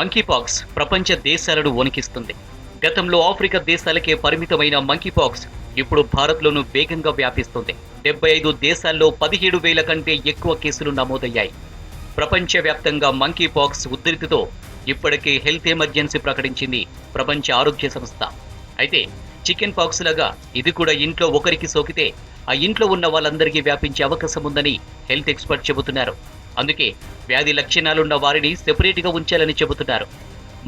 Monkeypox ప్రపంచ దేశాలను వణికిస్తుంది. గతంలో ఆఫ్రికా దేశాలకే పరిమితమైన మంకీపాక్స్ ఇప్పుడు భారత్లోనూ వేగంగా వ్యాపిస్తుంది. 75 దేశాల్లో 17,000 కంటే ఎక్కువ కేసులు నమోదయ్యాయి. ప్రపంచవ్యాప్తంగా మంకీపాక్స్ ఉధృతితో ఇప్పటికే హెల్త్ ఎమర్జెన్సీ ప్రకటించింది ప్రపంచ ఆరోగ్య సంస్థ. అయితే చికెన్ పాక్స్ లాగా ఇది కూడా ఇంట్లో ఒకరికి సోకితే ఆ ఇంట్లో ఉన్న వాళ్ళందరికీ వ్యాపించే అవకాశం ఉందని హెల్త్ ఎక్స్పర్ట్ చెబుతున్నారు. అందుకే వ్యాధి లక్షణాలున్న వారిని సెపరేట్గా ఉంచాలని చెబుతున్నారు.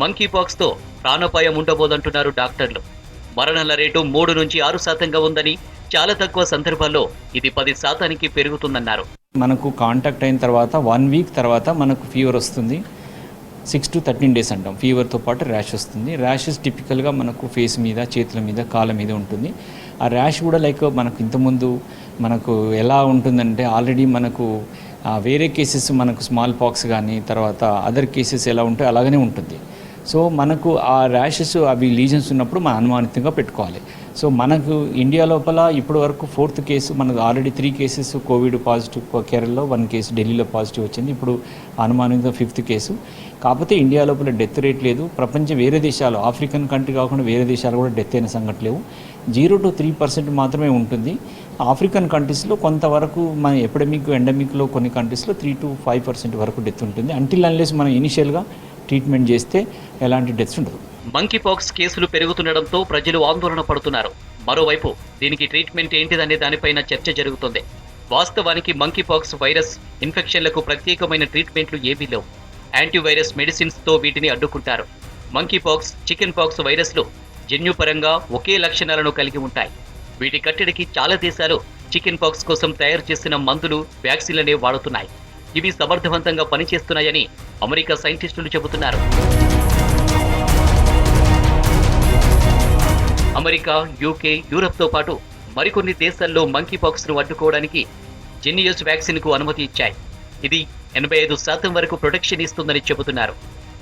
మంకీపాక్స్ తో ప్రాణాపాయం ఉండబోదంటున్నారు డాక్టర్లు. మరణాల రేటు 3 నుంచి 6% ఉందని, చాలా తక్కువ సందర్భాల్లో ఇది 10% పెరుగుతుందన్నారు. మనకు కాంటాక్ట్ అయిన తర్వాత 1 వీక్ తర్వాత మనకు ఫీవర్ వస్తుంది. 6 to 13 days అంటాం. ఫీవర్తో పాటు ర్యాష్ వస్తుంది. ర్యాషెస్ టిపికల్గా మనకు ఫేస్ మీద, చేతుల మీద, కాళ్ళ మీద ఉంటుంది. ఆ ర్యాష్ కూడా మనకు ఇంతకుముందు మనకు ఎలా ఉంటుందంటే ఆల్రెడీ మనకు వేరే కేసెస్ మనకు స్మాల్ పాక్స్ కానీ తర్వాత అదర్ కేసెస్ ఎలా ఉంటాయో అలాగనే ఉంటుంది. సో మనకు ఆ ర్యాషెస్ అవి లీజన్స్ ఉన్నప్పుడు మనం అనుమానితంగా పెట్టుకోవాలి. సో మనకు ఇండియా లోపల ఇప్పటి వరకు 4th కేసు, మనకు ఆల్రెడీ 3 కేసెస్ కోవిడ్ పాజిటివ్, కేరళలో 1 కేసు, ఢిల్లీలో పాజిటివ్ వచ్చింది. ఇప్పుడు అనుమానిత 5th కేసు. కాకపోతే ఇండియా లోపల డెత్ రేట్ లేదు. ప్రపంచ వేరే దేశాలు, ఆఫ్రికన్ కంట్రీ కాకుండా వేరే దేశాలు కూడా డెత్ అయిన సంఘటన లేవు. 0 to 3% మాత్రమే ఉంటుంది. ఆఫ్రికన్ కంట్రీస్లో కొంతవరకు మన ఎండమిక్లో కొన్ని కంట్రీస్లో 3 to 5% వరకు డెత్ ఉంటుంది. అంటిల్ అన్లెస్ మనం ఇనిషియల్గా ట్రీట్మెంట్ చేస్తే ఎలాంటి డెత్స్ ఉండదు. మంకీపాక్స్ కేసులు పెరుగుతుండడంతో ప్రజలు ఆందోళన పడుతున్నారు. మరోవైపు దీనికి ట్రీట్మెంట్ ఏంటిదనే దానిపైన చర్చ జరుగుతుంది. వాస్తవానికి మంకీపాక్స్ వైరస్ ఇన్ఫెక్షన్లకు ప్రత్యేకమైన ట్రీట్మెంట్లు ఏవీ లేవు. యాంటీవైరస్ మెడిసిన్స్ తో వీటిని అడ్డుకుంటారు. మంకీపాక్స్, చికెన్ పాక్స్ వైరస్లు జన్యుపరంగా ఒకే లక్షణాలను కలిగి ఉంటాయి. వీటి కట్టడికి చాలా దేశాలు చికెన్ పాక్స్ కోసం తయారు చేసిన మందులు, వ్యాక్సిన్లనే వాడుతున్నాయి. ఇవి సమర్థవంతంగా పనిచేస్తున్నాయని అమెరికా సైంటిస్టులు చెబుతున్నారు. అమెరికా, యూకే, యూరప్తో పాటు మరికొన్ని దేశాల్లో మంకీపాక్స్ ను అడ్డుకోవడానికి జెనియస్ వ్యాక్సిన్ కు అనుమతి ఇచ్చాయి. ఇది 85% వరకు ప్రొటెక్షన్ ఇస్తుందని చెబుతున్నారు.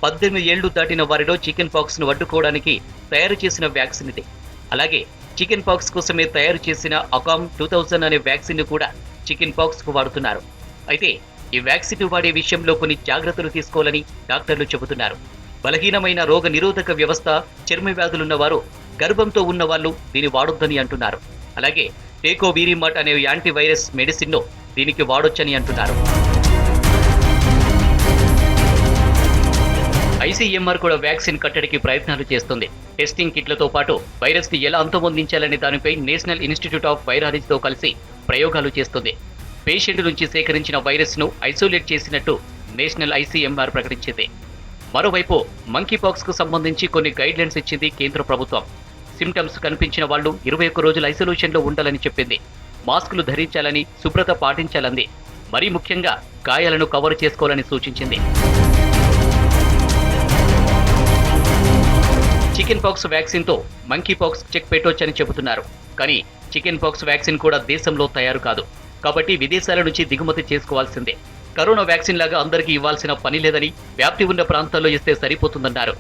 18 ఏళ్లు దాటిన వారిలో చికెన్ పాక్స్ ను అడ్డుకోవడానికి తయారు చేసిన వ్యాక్సిన్ ఇది. అలాగే చికెన్ పాక్స్ కోసమే తయారు చేసిన అకామ్ 2000 అనే వ్యాక్సిన్ ను కూడా చికెన్ పాక్స్ కు వాడుతున్నారు. అయితే ఈ వ్యాక్సిన్ వాడే విషయంలో కొన్ని జాగ్రత్తలు తీసుకోవాలని డాక్టర్లు చెబుతున్నారు. బలహీనమైన రోగ నిరోధక వ్యవస్థ, చర్మ వ్యాధులున్న వారు, గర్భంతో ఉన్న వాళ్ళు దీన్ని వాడొద్దని అంటున్నారు. అలాగే టేకోవీరిమాట్ అనే యాంటీవైరస్ మెడిసిన్ ను దీనికి వాడొచ్చని అంటున్నారు. ICMR కూడా వ్యాక్సిన్ కట్టడికి ప్రయత్నాలు చేస్తుంది. టెస్టింగ్ కిట్లతో పాటు వైరస్ ని ఎలా అంతమొందించాలనే దానిపై నేషనల్ ఇన్స్టిట్యూట్ ఆఫ్ వైరాలజీతో కలిసి ప్రయోగాలు చేస్తుంది. పేషెంట్ నుంచి సేకరించిన వైరస్ ను ఐసోలేట్ చేసినట్టు నేషనల్ ICMR ప్రకటించింది. మరోవైపు మంకీపాక్స్ కు సంబంధించి కొన్ని గైడ్ లైన్స్ ఇచ్చింది కేంద్ర ప్రభుత్వం. సిమ్టమ్స్ కనిపించిన వాళ్ళు 21 రోజులు ఐసోలేషన్ లో ఉండాలని చెప్పింది. మాస్కులు ధరించాలని, శుభ్రత పాటించాలంది. మరీ ముఖ్యంగా గాయాలను కవర్ చేసుకోవాలని సూచించింది. చికెన్ పాక్స్ వ్యాక్సిన్ తో మంకీపాక్స్ చెక్ పెట్టొచ్చని చెబుతున్నారు. కానీ చికెన్ పాక్స్ వ్యాక్సిన్ కూడా దేశంలో తయారు కాదు. కాబట్టి విదేశాల నుంచి దిగుమతి చేసుకోవాల్సిందే. కరోనా వ్యాక్సిన్ లాగా అందరికీ ఇవ్వాల్సిన పని లేదని, వ్యాప్తి ఉన్న ప్రాంతాల్లో ఇస్తే సరిపోతుందన్నారు.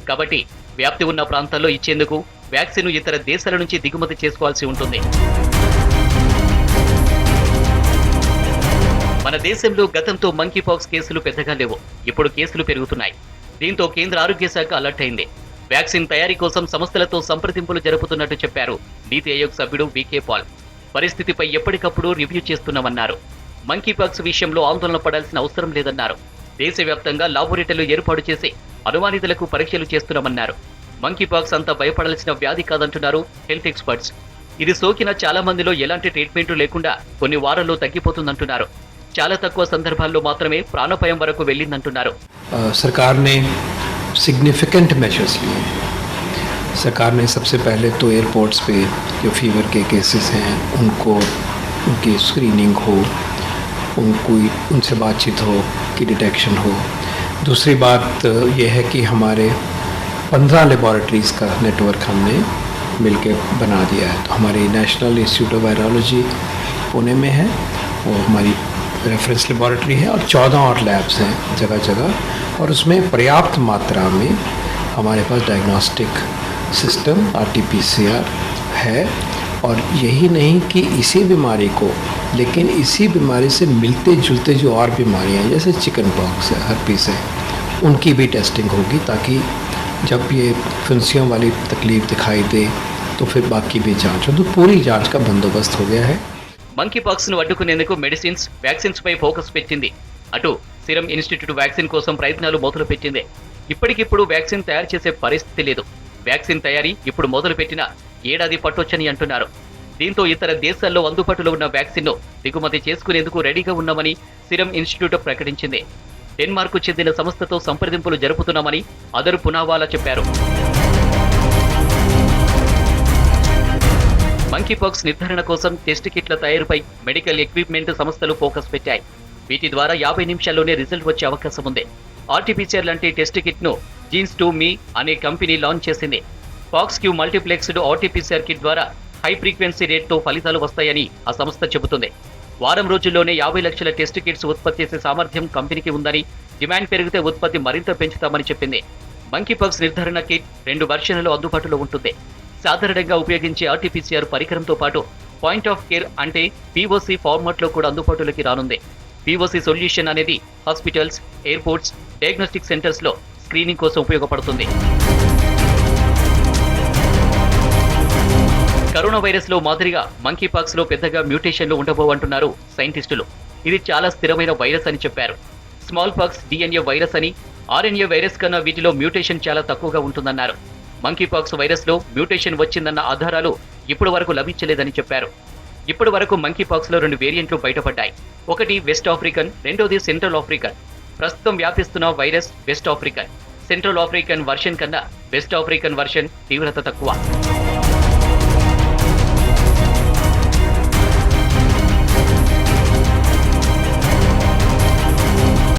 కాబట్టి వ్యాప్తి ఉన్న ప్రాంతాల్లో ఇచ్చేందుకు వ్యాక్సిన్ ఇతర దేశాల నుంచి దిగుమతి చేసుకోవాల్సి ఉంటుంది. మన దేశంలో గతంతో మంకీపాక్స్ కేసులు పెద్దగా లేవు. ఇప్పుడు కేసులు పెరుగుతున్నాయి. దీంతో కేంద్ర ఆరోగ్య శాఖ అలర్ట్ అయింది. వ్యాక్సిన్ తయారీ కోసం సంస్థలతో సంప్రదింపులు జరుపుతున్నట్టు చెప్పారు నీతి ఆయోగ్ సభ్యుడు వికే పాల్. పరిస్థితిపై ఎప్పటికప్పుడు రివ్యూ చేస్తున్నామన్నారు. మంకీపాక్స్ విషయంలో ఆందోళన పడాల్సిన అవసరం లేదన్నారు. దేశవ్యాప్తంగా లాబొరేటరీలు ఏర్పాటు చేసి అనుమానితులకు పరీక్షలు చేస్తున్నామన్నారు. మంకీపాక్స్ అంతా భయపడాల్సిన వ్యాధి కాదంటున్నారు హెల్త్ ఎక్స్పర్ట్స్. ఇది సోకిన చాలా మందిలో ఎలాంటి ట్రీట్మెంట్ లేకుండా కొన్ని వారాల్లో తగ్గిపోతుందంటున్నారు. చాలా తక్కువ సందర్భాల్లో మాత్రమే ప్రాణాపాయం వరకు వెళ్ళిందంటున్నారు. सरकार ने सिग्निफिकेंट मेजर्स लिए. सरकार ने सबसे पहले तो एयरपोर्ट्स पे जो फीवर के केसेस हैं उनकी स्क्रीनिंग हो, उनसे बातचीत हो, की डिटेक्शन हो. दूसरी बात यह है कि हमारे 15 लेबॉरेटरीज़ का नेटवर्क हमने मिलके बना दिया है. तो हमारी national institute of virology Pune में है, वो हमारी रेफरेंस लेबॉरेटरी है, और 14 और लैब्स हैं जगह जगह, और उसमें पर्याप्त मात्रा में हमारे पास डायग्नोस्टिक सिस्टम RT-PCR है. और यही नहीं कि इसी बीमारी को, लेकिन इसी बीमारी से मिलते जुलते जो और बीमारियां हैं जैसे चिकन पॉक्स है, हर्पीस है, उनकी भी टेस्टिंग होगी, ताकि जब ये फुंसियों वाली तकलीफ दिखाई दे तो फिर बाकी भी जांच हो। तो पूरी जांच का बंदोबस्त हो गया है। మంకీ పాక్స్ ను అడ్డుకునేందుకు మెడిసిన్స్, వ్యాక్సిన్స్ పై ఫోకస్ పెట్టింది. అటు సిరం ఇన్స్టిట్యూట్ వ్యాక్సిన్ కోసం ప్రయత్నాలు మొదలు పెట్టింది. ఇప్పటికిప్పుడు వ్యాక్సిన్ తయారు చేసే పరిస్థితి లేదు. వ్యాక్సిన్ తయారీ ఇప్పుడు మొదలు పెట్టిన ఏడాది పట్టొచ్చని అంటున్నారు. దీంతో ఇతర దేశాల్లో అందుబాటులో ఉన్న వ్యాక్సిన్ ను దిగుమతి చేసుకునేందుకు రెడీగా ఉన్నామని సిరం ఇన్స్టిట్యూట్ ప్రకటించింది. డెన్మార్క్ చెందిన సంస్థతో సంప్రదింపులు జరుపుతున్నామని అదర్ పునావాలా చెప్పారు. మంకీపాక్స్ నిర్ధారణ కోసం టెస్ట్ కిట్ల తయారీపై మెడికల్ ఎక్విప్మెంట్ సంస్థలు ఫోకస్ పెట్టాయి. వీటి ద్వారా 50 నిమిషాల్లోనే రిజల్ట్ వచ్చే అవకాశం ఉంది. ఆర్టీపీసీఆర్ లాంటి టెస్ట్ కిట్ ను జీన్స్2మీ అనే కంపెనీ లాంచ్ చేసింది. పాక్స్-క్యూ మల్టీప్లెక్స్డ్ ఆర్టీపీసీఆర్ కిట్ ద్వారా హై ఫ్రీక్వెన్సీ రేట్తో ఫలితాలు వస్తాయని ఆ సంస్థ చెబుతుంది. వారం రోజుల్లోనే 50 లక్షల టెస్ట్ కిట్స్ ఉత్పత్తి చేసే సామర్థ్యం కంపెనీకి ఉందని, డిమాండ్ పెరిగితే ఉత్పత్తి మరింత పెంచుతామని చెప్పింది. మంకీపాక్స్ నిర్ధారణ కిట్ 2 వెర్షన్లలో అందుబాటులో ఉంటుంది. సాధారణంగా ఉపయోగించే ఆర్టీపీసీఆర్ పరికరంతో పాటు పాయింట్ ఆఫ్ కేర్ అంటే పీఓసీ ఫార్మాట్లో కూడా అందుబాటులోకి రానుంది. పీఓసీ సొల్యూషన్ అనేది హాస్పిటల్స్, ఎయిర్పోర్ట్స్, డయాగ్నోస్టిక్ సెంటర్స్ లో స్క్రీనింగ్ కోసం ఉపయోగపడుతుంది. కరోనా వైరస్ లో మాదిరిగా మంకీపాక్స్ లో పెద్దగా మ్యూటేషన్లు ఉండబోవంటున్నారు సైంటిస్టులు. ఇది చాలా స్థిరమైన వైరస్ అని చెప్పారు. స్మాల్ పాక్స్ DNA వైరస్ అని, RNA వైరస్ కన్నా వీటిలో మ్యూటేషన్ చాలా తక్కువగా ఉంటుందన్నారు. మంకీపాక్స్ వైరస్ లో మ్యూటేషన్ వచ్చిందన్న ఆధారాలు ఇప్పటి వరకు లభించలేదని చెప్పారు. ఇప్పటి వరకు మంకీపాక్స్ లో 2 వేరియంట్లు బయటపడ్డాయి. ఒకటి వెస్ట్ ఆఫ్రికన్, రెండోది సెంట్రల్ ఆఫ్రికన్. ప్రస్తుతం వ్యాపిస్తున్న virus West African. Central African version కన్నా వెస్ట్ ఆఫ్రికన్ వర్షన్ తీవ్రత తక్కువ.